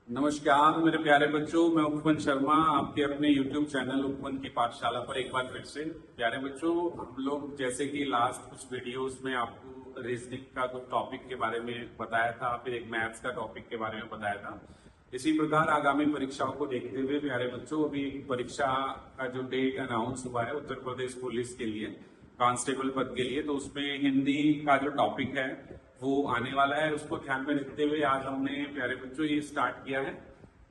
नमस्कार मेरे प्यारे बच्चों, मैं उपवन शर्मा आपके अपने YouTube चैनल उपवन की पाठशाला पर एक बार फिर से। प्यारे बच्चों, हम लोग जैसे कि लास्ट कुछ वीडियोस में आपको रीजनिंग का कुछ टॉपिक के बारे में बताया था, फिर एक मैथ्स का टॉपिक के बारे में बताया था। इसी प्रकार आगामी परीक्षाओं को देखते हुए प्यारे बच्चों, अभी परीक्षा का जो डेट अनाउंस हुआ है उत्तर प्रदेश पुलिस के लिए, कांस्टेबल पद के लिए, तो उसमें हिंदी का जो टॉपिक है वो आने वाला है। उसको ध्यान में रखते हुए आज हमने प्यारे बच्चों ये स्टार्ट किया है।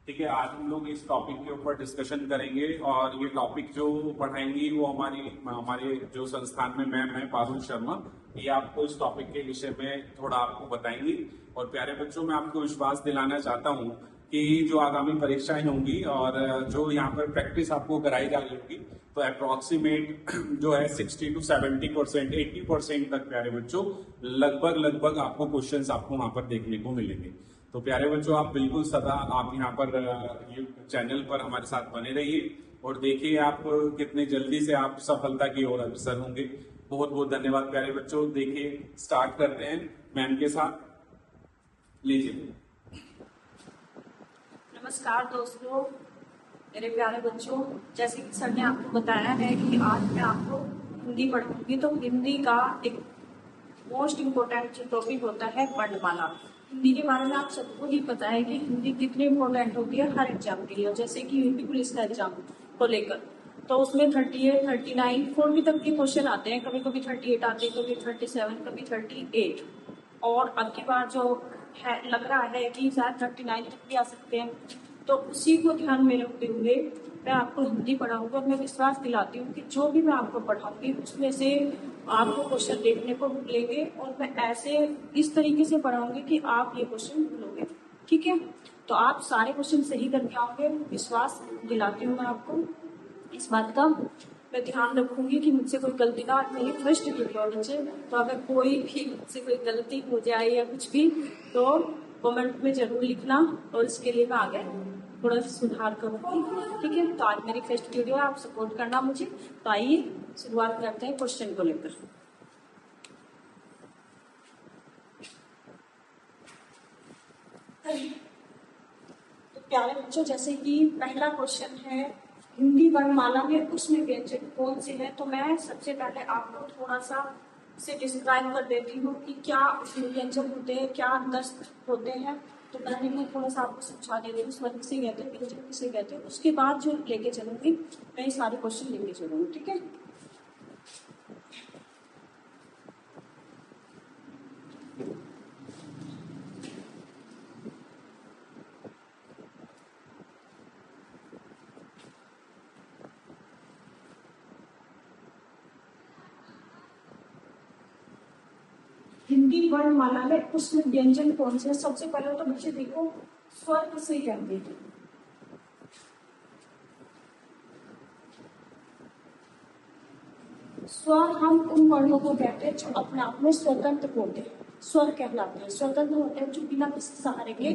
ठीक है, आज हम लोग इस टॉपिक के ऊपर डिस्कशन करेंगे और ये टॉपिक जो पढ़ाएंगी वो हमारे जो संस्थान में मैम है पारुल शर्मा, ये आपको इस टॉपिक के विषय में थोड़ा आपको बताएंगी। और प्यारे बच्चों, मैं आपको विश्वास दिलाना चाहता हूँ कि जो आगामी परीक्षाएं होंगी और जो यहाँ पर प्रैक्टिस आपको कराई जा रही होगी, तो अप्रोक्सीमेट जो है 60 to 70%, 80% तक प्यारे बच्चों लगभग आपको क्वेश्चंस आपको वहां पर देखने को मिलेंगे। तो प्यारे बच्चों, आप बिल्कुल सदा आप यहाँ पर चैनल पर हमारे साथ बने रहिए और देखिए आप कितने जल्दी से आप सफलता की ओर अग्रसर होंगे। बहुत बहुत धन्यवाद प्यारे बच्चों। देखिए स्टार्ट करते हैं मैम के साथ, लीजिए। नमस्कार दोस्तों, मेरे प्यारे बच्चों, जैसे कि सर ने आपको बताया है कि आज मैं आपको हिंदी पढ़ाऊंगी। तो हिंदी का एक मोस्ट इम्पोर्टेंट जो टॉपिक होता है वर्णमाला। हिंदी के बारे में आप सबको ही पता है कि हिंदी कितनी इम्पोर्टेंट होती है हर एग्जाम के लिए। जैसे कि यूपी पुलिस का एग्जाम को लेकर, तो उसमें 38, 39, 40 तक के क्वेश्चन आते हैं। कभी कभी 38 आते हैं, कभी 37, कभी 38। और अब की बार जो है लग रहा है कि शायद 39 तक भी आ सकते हैं। तो उसी को ध्यान में रखते हुए मैं आपको हिंदी पढ़ाऊंगी और मैं विश्वास दिलाती हूँ कि जो भी मैं आपको पढ़ाऊंगी उसमें से आपको क्वेश्चन देखने को मिलेंगे और मैं ऐसे इस तरीके से पढ़ाऊंगी कि आप ये क्वेश्चन भूलोगे। ठीक है, तो आप सारे क्वेश्चन सही करके आओगे, विश्वास दिलाती हूँ मैं आपको इस बात का। मैं ध्यान रखूंगी कि मुझसे कोई गलती ना नहीं फर्स्ट वीडियो बच्चे, तो अगर कोई भी मुझसे कोई गलती हो जाए या कुछ भी तो कमेंट में जरूर लिखना और इसके लिए मैं आगे थोड़ा सुधार करूंगी। ठीक है, तो आज मेरी फर्स्ट वीडियो है, आप सपोर्ट करना मुझे। तो आइए शुरुआत करते हैं क्वेश्चन को लेकर। तो प्यारे बच्चों, जैसे कि पहला क्वेश्चन है हिंदी वर्णमाला में उसमें व्यंजन कौन से है। तो मैं सबसे पहले आपको थोड़ा सा से डिस्क्राइब कर देती हूँ कि क्या उसमें व्यंजन होते हैं, क्या दस्त होते हैं। तो पहले मैं थोड़ा सा आपको समझा देती हूँ स्वर किसे कहते हैं, व्यंजन किसे कहते हैं। उसके बाद जो लेके चलूंगी मैं, ये सारे क्वेश्चन लेके चलूंगी। ठीक है, हिंदी वर्णमाला में उसमें व्यंजन कौन से है। सबसे पहले तो बच्चे देखो स्वर किसे कहते हैं। स्वर हम उन वर्णों को कहते हैं जो अपने आप में स्वतंत्र होते हैं, स्वर कहलाते हैं। स्वतंत्र होते हैं जो बिना किसी सहारे के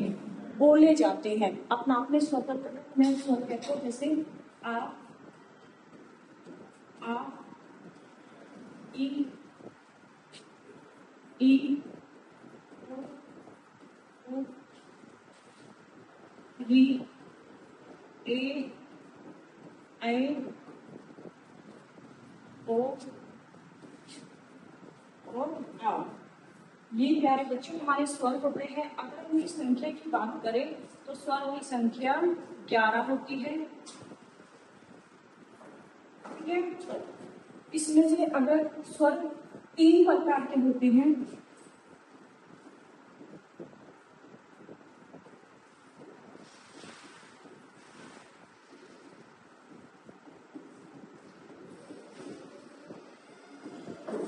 बोले जाते हैं, अपना आप में स्वतंत्र में स्वर कहते हैं। जैसे आ ई ई उ री ए ओ और आ। ये प्यारे बच्चों हमारे स्वर होते हैं। अगर हम इस संख्या की बात करें तो स्वर की संख्या 11 होती है। ठीक है, इसमें से अगर स्वर 3 प्रकार के होते हैं।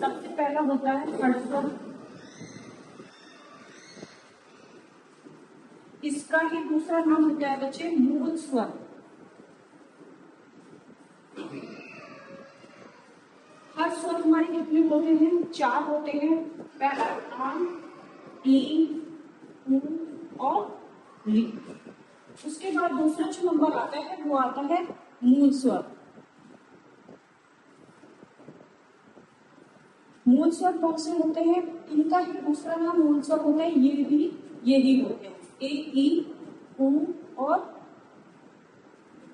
सबसे पहला होता है खड़स्वर। इसका ही दूसरा नाम होता है बच्चे मूल स्वर। हर स्वर हमारे कितने होते हैं? 4 होते हैं। पहला आ, ई, उ और री। उसके बाद दूसरा जो नंबर आता है वो आता है मूल स्वर। मूल स्वर कौन से होते हैं? इनका ही दूसरा नाम मूल स्वर होता है। ये भी यही होते हैं। ए, ई, उ, और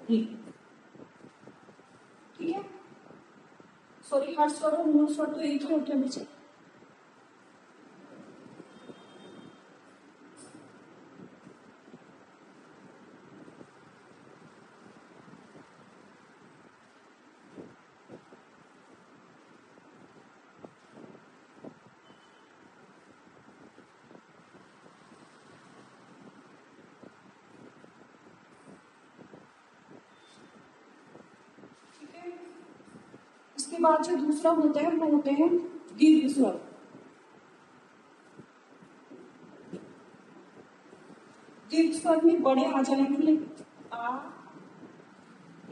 री। ठीक है, सॉरी हर स्वर और मूल स्वर तो एक ही होते हैं बच्चे। इसके बाद जो दूसरा होता है वो होते हैं दीर्घ स्वर। दीर्घ स्वर में बड़े आ जाएंगे आ,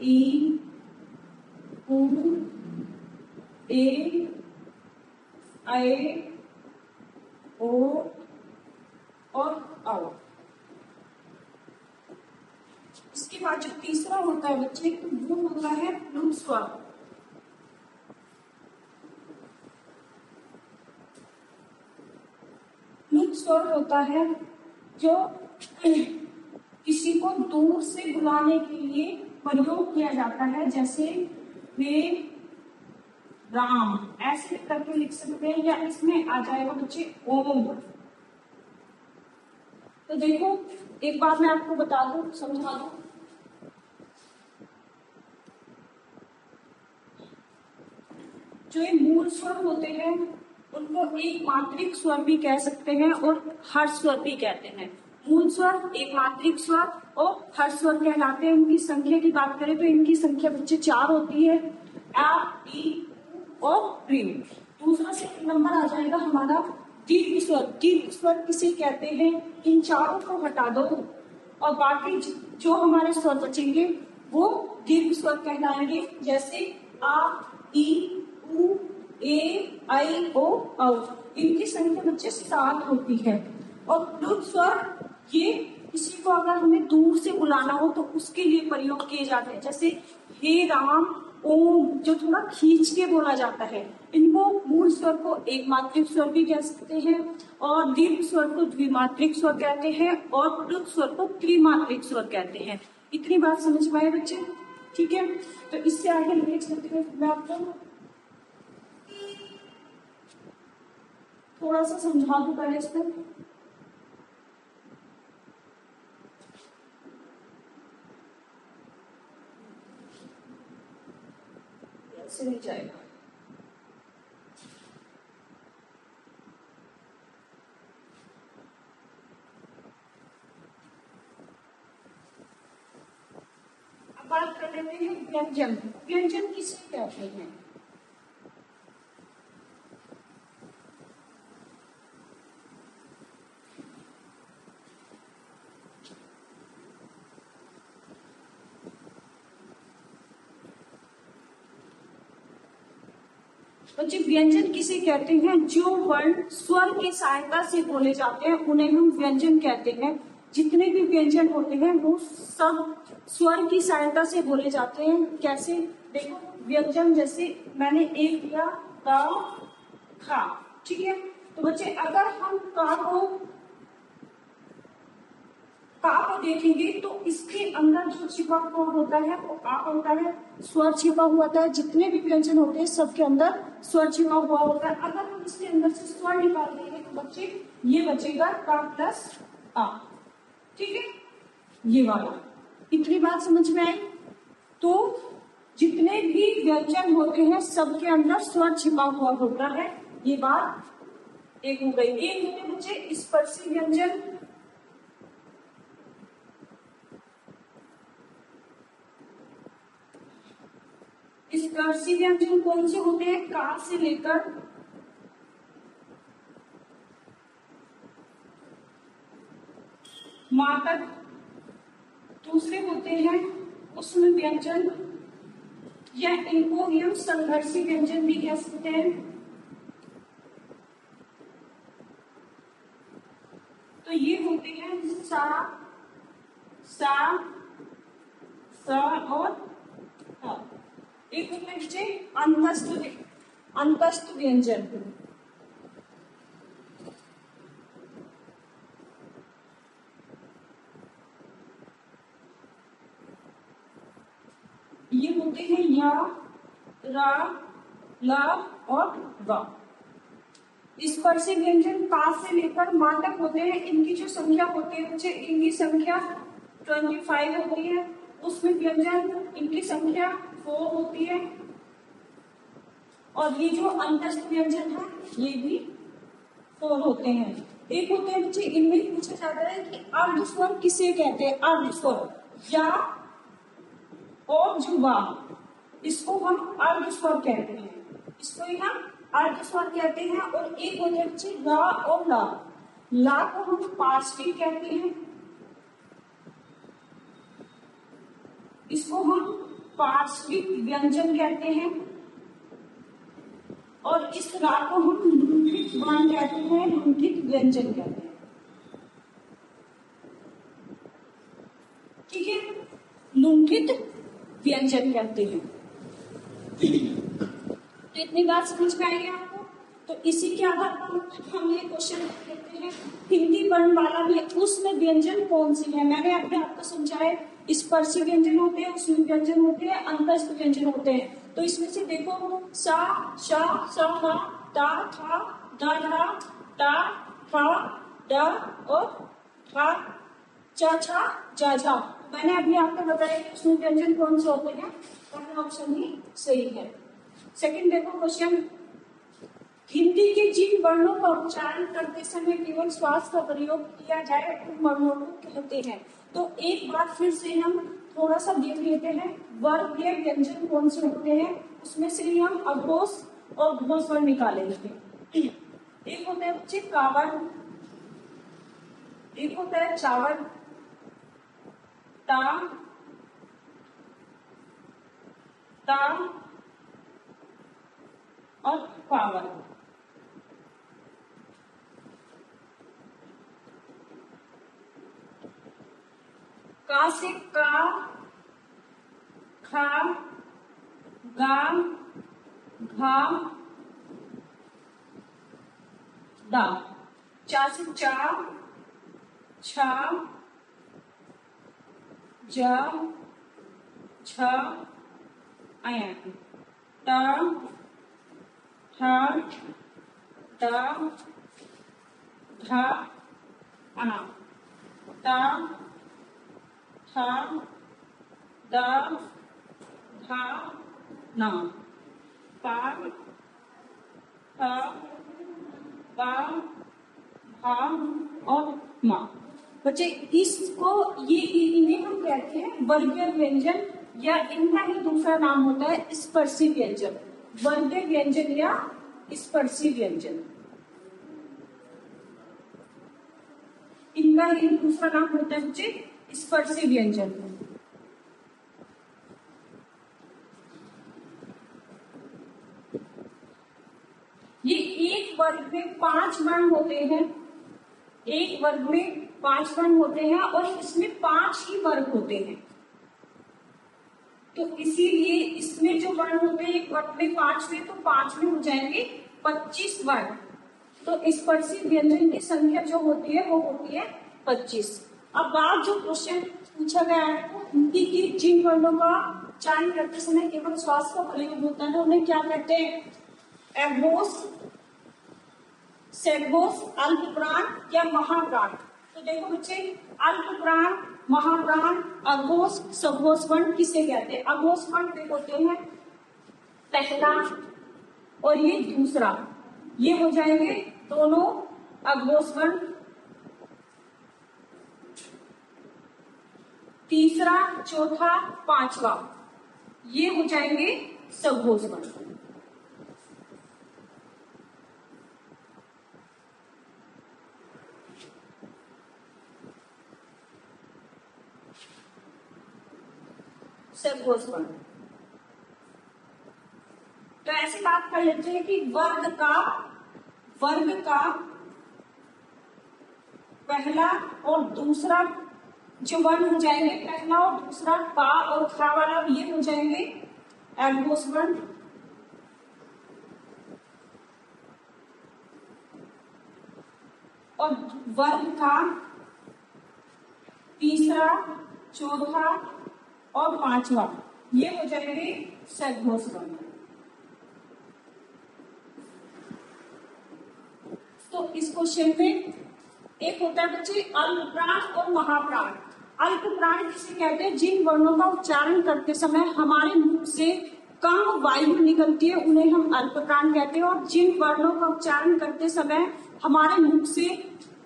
ई, उ, ए, ओ और औ। इसके बाद जो तीसरा होता है बच्चे वो होता है प्लुत स्वर। प्लुत स्वर होता है जो किसी को दूर से बुलाने के लिए प्रयोग किया जाता है, जैसे वे राम ऐसे करके लिख सकते हैं, या इसमें आ जाएगा बच्चे ओम। तो देखो एक बार मैं आपको बता दूं, समझा दूं। जो ये मूल स्वर होते हैं उनको एक मात्रिक स्वर भी कह सकते हैं और हर्ष स्वर भी कहते हैं। मूल स्वर, एक मात्रिक स्वर और हर्ष स्वर कहलाते हैं। इनकी संख्या की बात करें तो इनकी संख्या बच्चे 4 होती है, आ, ई, और री। दूसरा सेकंड नंबर आ जाएगा हमारा दीर्घ स्वर। दीर्घ स्वर किसे कहते हैं? इन चारों को हटा दो और बाकी जो हमारे स्वर बचेंगे वो दीर्घ स्वर कहलाएंगे, जैसे आ, ई, उ, ए, आई, ओ, औ। इनकी संख्या बच्चे 7 होती है। और प्लुत स्वर ये किसी को अगर हमें दूर से बुलाना हो तो उसके लिए प्रयोग किए जाते हैं, जैसे हे राम, ओम, जो थोड़ा खींच के बोला जाता है। इनको मूल स्वर को एक मात्रिक स्वर भी कह सकते हैं और दीर्घ स्वर को द्विमात्रिक स्वर कहते हैं और प्लुत स्वर को त्रिमात्रिक स्वर कहते हैं। इतनी बात समझ में आए बच्चे? ठीक है, तो इससे आगे लेके चलते हुए मैं आपको थोड़ा सा समझा दूं पहले इसको। ऐसे नहीं जाएगा। अब बात कर लेते हैं व्यंजन। व्यंजन किसे कहते हैं? बच्चे व्यंजन किसे कहते हैं? जो वर्ण स्वर की सहायता से बोले जाते हैं उन्हें हम व्यंजन कहते हैं। जितने भी व्यंजन होते हैं वो सब स्वर की सहायता से बोले जाते हैं। कैसे? देखो व्यंजन जैसे मैंने एक दिया का, खा, ठीक है। तो बच्चे अगर हम का को देखेंगे तो इसके अंदर जो छिपा हुआ होता है वो आ होता है, स्वर छिपा हुआ होता है। जितने भी व्यंजन होते हैं सबके अंदर स्वर छिपा हुआ होता है। अगर हम इसके अंदर से स्वर निकाल देंगे तो बच्चे ये बचेगा का प्लस आ, ठीक है, ये वाला। इतनी बात समझ में आई? तो जितने भी व्यंजन होते हैं सबके अंदर स्वर छिपा हुआ होता है। ये बात एक हो गई। एक होते बच्चे स्पर्शी व्यंजन। स्पर्शी व्यंजन कौन से होते हैं? का से लेकर मां तक। दूसरे होते हैं उसमें व्यंजन, या इनको हम संघर्षी व्यंजन भी कह सकते हैं। तो ये होते हैं सा, सा, सा और हा। एक होते हैं अंतस्थ व्यंजन। ये होते हैं या, रा, ला और वा। स्पर्शी व्यंजन का से लेकर मा तक होते हैं। इनकी जो संख्या होती है बच्चे, इनकी संख्या 25 होती है। उसमें व्यंजन इनकी संख्या 4 होती है। और ये जो अंतस्थ व्यंजन है ये भी 4 होते हैं। एक होते हैं बच्चे, इनमें पूछा जाता है कि अर्धस्वर किसे कहते हैं। अर्धस्वर या और जो वा, इसको हम अर्धस्वर कहते हैं। इसको ही हम अर्धस्वर कहते हैं। और एक होते हैं बच्चे रा और ला। ला को हम पार्श्वी कहते हैं, इसको हम पार्श्विक व्यंजन कहते हैं। और इस रा को हम लुंठित वर्ण कहते हैं, लुंठित व्यंजन कहते हैं। ठीक है, लुंठित व्यंजन कहते हैं। तो इतनी बात समझ में आई आपको। तो इसी के आधार पर हम ये क्वेश्चन करते हैं, हिंदी वर्णमाला में उसमें व्यंजन कौन सी है। मैंने अभी आपको समझाया, स्पर्शी व्यंजन होते हैं, उसमें व्यंजन होते हैं, अंतस्थ व्यंजन होते हैं। तो इसमें से देखो, सा, शा, सा, हा, ता, था, धा, धा, टा, ठा, डा और ठा, चा, छा, जा, झा। मैंने अभी आपको बताया कि उसमें व्यंजन कौन से होते हैं। पहला ऑप्शन ही सही है। सेकंड देखो क्वेश्चन, हिंदी के जिन वर्णों का उच्चारण करते समय केवल श्वास का प्रयोग किया जाए उन वर्णों को कहते हैं। तो एक बार फिर से हम थोड़ा सा देख लेते हैं, वर्गीय व्यंजन कौन से होते हैं। उसमें से हम अघोष और घोष वर्ण निकालेंगे। एक होता है बच्चे कावड़, एक होता है चावल, ता, ता और पावर। का से का, खा, गा, घा, दा। चा से चा, छा, जा, छ, आया। ता, ठा, दा, धा, आना। ता, ठा, दा, धा, ना। पा, ठा, बा, भा और मा। बच्चे इसको ये इन्हें हम कहते हैं वर्गीय व्यंजन, या इनका ही दूसरा नाम होता है स्पर्शी व्यंजन। वर्गीय व्यंजन या स्पर्शी व्यंजन, इनका ही दूसरा नाम होता है बच्चे स्पर्शी व्यंजन। ये एक वर्ग में 5 वर्ण होते हैं। एक वर्ग में 5 वर्ण होते हैं और इसमें 5 ही वर्ग होते हैं। तो इसीलिए इसमें जो वर्ण होते हैं एक वर्ग में 5 में, तो 5 में हो जाएंगे 25 वर्ण। तो स्पर्शी व्यंजन की संख्या जो होती है वो होती है 25। अब बात जो क्वेश्चन पूछा गया है, तो हिंदी की जिन वर्णों का उच्चारण करते समय केवल श्वास का प्रयोग होता है उन्हें क्या कहते हैं। एघोष, सघोष, अल्पप्राण या महाप्राण। तो देखो बच्चे, अल्पप्राण, महाप्राण, अघोष, सघोष वर्ण किसे कहते हैं। अघोष वर्ण होते हैं पहला और ये दूसरा, ये हो जाएंगे दोनों अघोष वर्ण। तीसरा, चौथा, पांचवा ये हो जाएंगे सघोष वर्ण। सघोष वर्ण। तो ऐसी बात कर लेते हैं कि वर्ग का पहला और दूसरा जो वर्ण हो जाएंगे, पहला और दूसरा पा और खा वाला ये हो जाएंगे एघोष वर्ण। और वर्ग का तीसरा, चौथा और पांचवा ये हो जाएंगे सघोष वर्ण। तो इस क्वेश्चन में एक होता है बच्चे अल्पप्राण और महाप्राण। अल्पप्राण किसे कहते हैं? जिन वर्णों का उच्चारण करते समय हमारे मुख से कम वायु निकलती है उन्हें हम अल्पप्राण कहते हैं, और जिन वर्णों का उच्चारण करते समय हमारे मुख से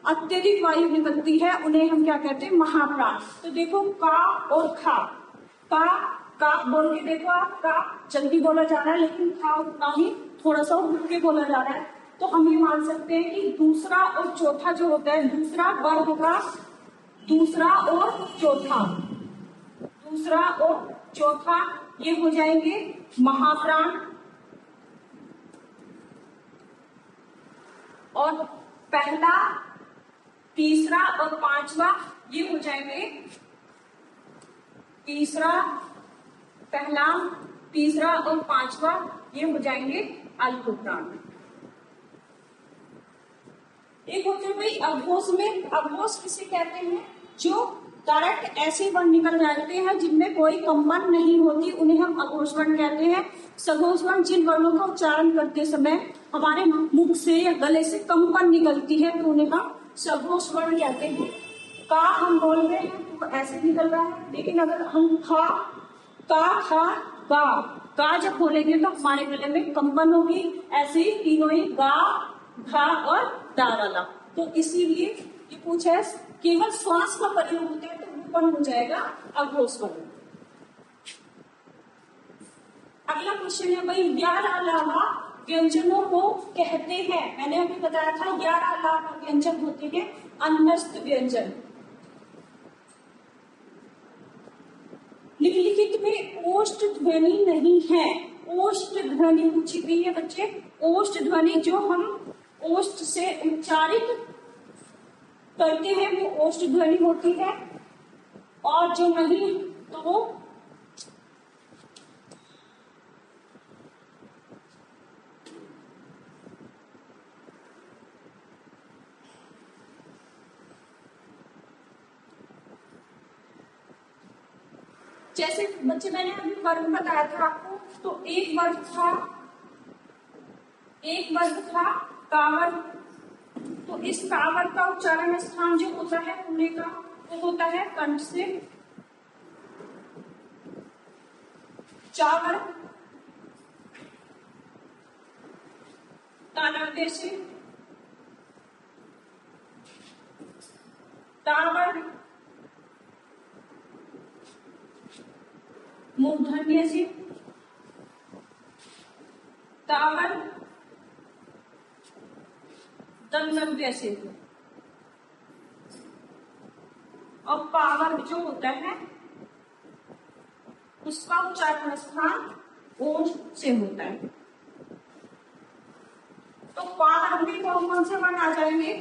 अत्यधिक वायु निकलती है उन्हें हम क्या कहते हैं? महाप्राण। तो देखो का और खा, का बोल के देखो आप, का जल्दी बोला जा रहा है लेकिन खा उतना ही थोड़ा सा रुक के बोला जा रहा है। तो हम ये मान सकते हैं कि दूसरा और चौथा जो होता है, दूसरा वर्ग का दूसरा और चौथा ये हो जाएंगे महाप्राण, और पहला, तीसरा और पांचवा ये हो जाएंगे पहला, तीसरा और पांचवा ये हो जाएंगे अल्पप्राण। एक होते हैं भाई अघोष में। अघोष किसे कहते हैं? जो डायरेक्ट ऐसे वर्ण निकल जाते हैं जिनमें कोई कंपन नहीं होती, उन्हें हम अघोष वर्ण कहते हैं। सघोष वर्ण जिन वर्णों का उच्चारण करते समय हमारे मुख से या गले से कंपन निकलती है तो उन्हें हम सघोष वर्ण कहते हैं। का हम बोल रहे हैं तो ऐसे निकल रहा है, लेकिन अगर हम का जब बोलेंगे तो हमारे गले में कंपन होगी। ऐसे ही तीनों ही गा, घा और दाराला। तो इसीलिए ये पूछा है केवल श्वास का प्रयोग होता है तो उत्पन्न हो जाएगा अघोष वर्ण। अगला क्वेश्चन है भाई 11 अलावा व्यंजनों को कहते हैं। मैंने अभी बताया था 11 अलावा व्यंजन होते हैं अन्यस्त व्यंजन। निम्नलिखित में ओष्ठ ध्वनि नहीं है। ओष्ठ ध्वनि पूछी गई है बच्चे। ओष्ठ ध्वनि जो हम ओष्ठ से उच्चारित करते हैं वो ओष्ठ ध्वनि होती है, और जो नहीं तो वो जैसे बच्चे मैंने अभी वर्ग बताया था आपको, तो एक वर्ग था कावर। तो इस कावर का उच्चारण स्थान जो होता है पुणे का वो होता है कंठ से। चावर तालव्य से। तावर मूर्धन्य से। तावर दंडव्य से। और पावर जो होता है उसका उच्चारण स्थान ओष्ठ से होता है। तो पावर में कौन से वर्ण आ जाएंगे?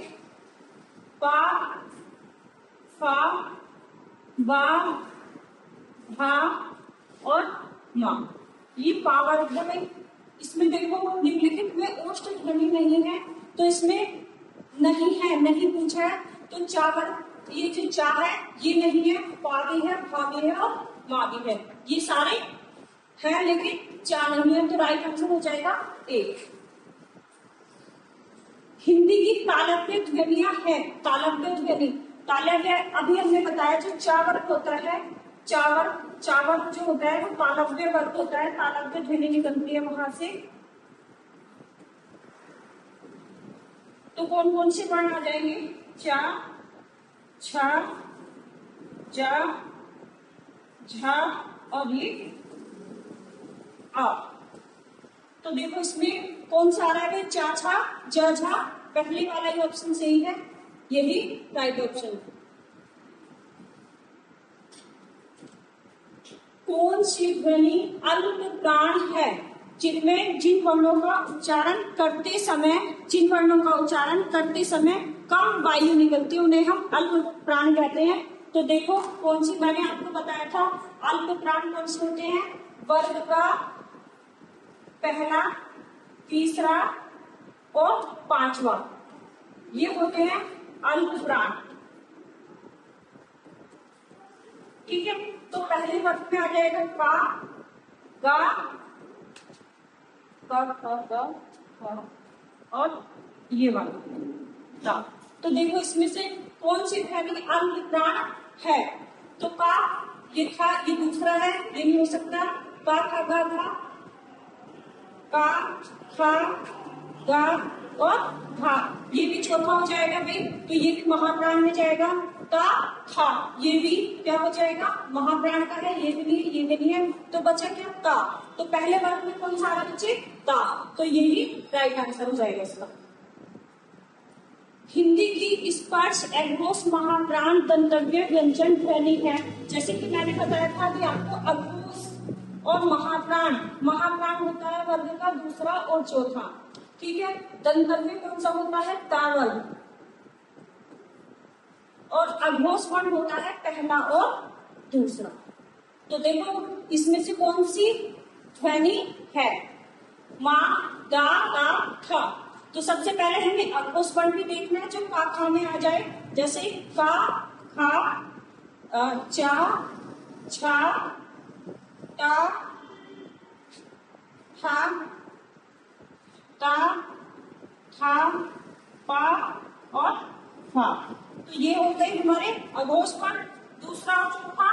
पा, फा, बा, भा और मा। ये पावर में इसमें देखो निम्नलिखित में ओष्ठ ध्वनि नहीं है तो इसमें नहीं पूछा है। तो चावल ये जो चा है ये नहीं है, पा भी है, भा भी है और मा भी है। ये सारे है लेकिन चा नहीं है, तो राइट आंसर हो जाएगा एक। हिंदी की तालव्य ध्वनियां है। तालव्य ध्वनि, तालव्य अभी हमने बताया जो चावर होता है, चावर जो होता है वो तालव्य वर्ग होता है। तालव्य ध्वनि निकलती है वहां से। तो कौन कौन से वर्ण आ जाएंगे? चा, छा, जा, झा और ये आ। तो देखो इसमें कौन सा आ रहा है? चा, छा, जा, झा। पहले वाला ही ऑप्शन सही है, यही राइट ऑप्शन। कौन सी ध्वनि अल्पप्राण है? जिन वर्णों का उच्चारण करते समय कम वायु निकलती है उन्हें हम अल्पप्राण कहते हैं। तो देखो कौन सी, मैंने आपको बताया था अल्पप्राण कौन से होते हैं? वर्ग का पहला, तीसरा और पांचवा ये होते हैं अल्पप्राण। ठीक है, तो पहले वर्ग में आ जाएगा का, गा, और ये वाला दा। तो देखो इसमें से कौन सी ध्वनि अंग प्राण है? तो का, ये था, ये दूसरा है, ये नहीं हो सकता। का खा गा घा, का खा गा और घा, ये भी चौथा हो जाएगा भाई, तो ये भी महाप्राण में जाएगा। ता था, ये भी क्या हो जाएगा? महाप्राण का है, ये भी नहीं, ये भी नहीं है, तो बचा क्या? ता। तो पहले वर्ग में कौन सा आ रहा बच्चे? ता, तो यही राइट आंसर हो जाएगा इसका। हिंदी की स्पर्श एघोष महाप्राण दंतव्य व्यंजन ध्वनि है। जैसे कि मैंने बताया था कि आपको अघोष और महाप्राण, महाप्राण होता है वर्ग का दूसरा और चौथा, ठीक है। दंतव्य कौन सा होता है? तावल, और अघोष वर्ण होता है पहला और दूसरा। तो देखो इसमें से कौन सी ध्वनि है? माँ, दा, ता, था। तो सबसे पहले हमें अघोष वर्ण भी देखना है जो का खा में आ जाए, जैसे का, खा, चा, छा, टा, था, ता, था, पा और फा। तो ये हो गए हमारे अघोष वर्ण। दूसरा और चौथा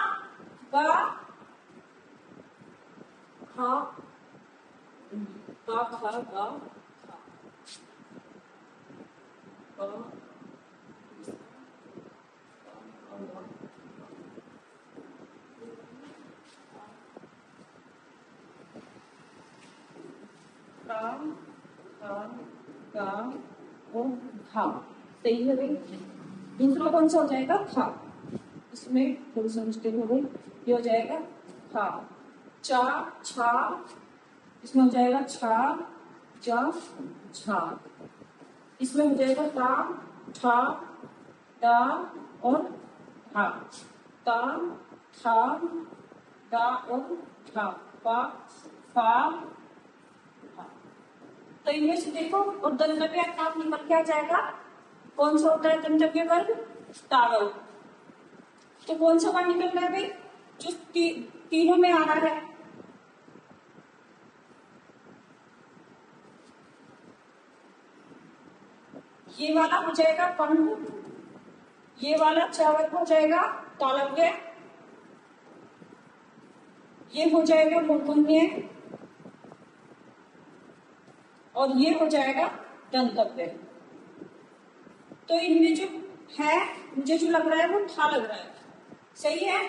गा, खा, गा, खा, गा, सही है भाई। दूसरा कौन सा हो जाएगा? खा। इसमें थोड़ी सी मुश्किल हो गई, ये हो जाएगा खा। चा, छा, इसमें हो जाएगा छा, जा, छा। इसमें हो जाएगा ता, ठा, दा और ठा। ता, ठा, दा और ठा। पा, फा, फा। तो इनमें से देखो, और दंतव्य नाम निकल के आ जाएगा। कौन सा होता है दंतव्य वर्ग? तावल। तो कौन सा वर्ण निकल रहा है भाई? जो तीनों में आ रहा है। ये वाला हो जाएगा पंड, ये वाला चावल हो जाएगा तालव्य, ये हो जाएगा मूर्धन्य, और ये हो जाएगा दंतव्य। तो इनमें जो है, मुझे जो लग रहा है वो था लग रहा है, सही है।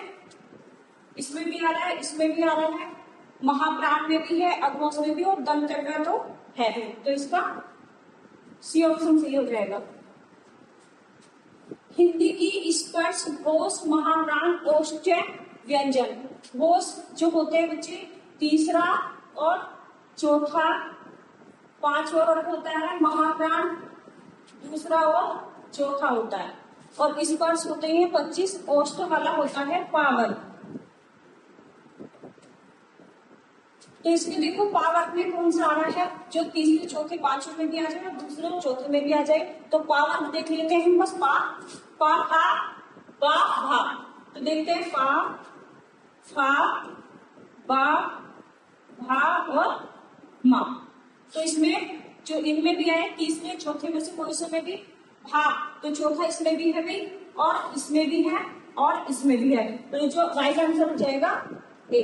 इसमें भी आ रहा है, इसमें भी आ रहा है, महाप्राण में भी है, अघोष में भी, और दंतव्य तो है। तो इसका सी ऑप्शन सही हो जाएगा। हिंदी की स्पर्श घोष महाप्राण ओष्ठ्य व्यंजन। घोष जो होते हैं बच्चे तीसरा और चौथा, पांचवा वर्ग होता है। महाप्राण दूसरा और चौथा होता है, और स्पर्श होते हैं 25। ओष्ठ वाला होता है पावर। तो इसमें देखो पावर में कौन सा आ रहा है? जो तीसरे, चौथे, पांचवे में भी आ जाए, दूसरे और चौथे में भी आ जाए। तो पावर देख लेते हैं हम, बस पा, पा, फा, बा, भा। तो देखते हैं पा, फा, बा, भा और मा। तो इसमें जो इनमें भी आए, तीसरे चौथे में से कोई से में भी भा, तो चौथा इसमें भी है भाई, और इसमें भी है, और इसमें भी है। तो जो राइट आंसर हो जाएगा ए।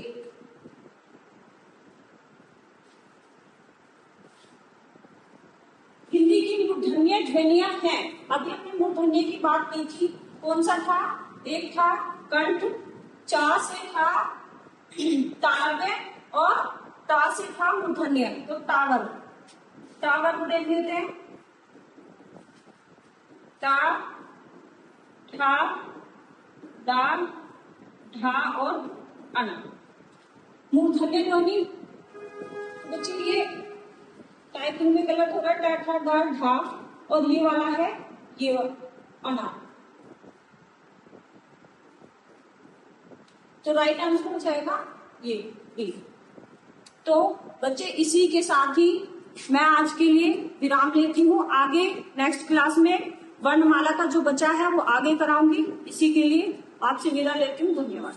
हिंदी की मूर्धन्य ध्वनियां हैं। अभी हमने मूर्धन्य की बात की थी, कौन सा था? एक था कंठ, चा से था तालव्य, और ता से था मूर्धन्य, तो तावल। तावल को देख लेते हैं। ता, ठा, दा, ढा और अना। मूर्धन्य ध्वनि बच्चे ये टाइपिंग में गलत हो रहा है, टा, ठा, दा, ढा, और ये वाला है ये अना। तो राइट आंसर हो जाएगा ये ए। तो बच्चे इसी के साथ ही मैं आज के लिए विराम लेती हूँ। आगे नेक्स्ट क्लास में वर्णमाला का जो बचा है वो आगे कराऊंगी। इसी के लिए आपसे विदा लेती हूँ। धन्यवाद।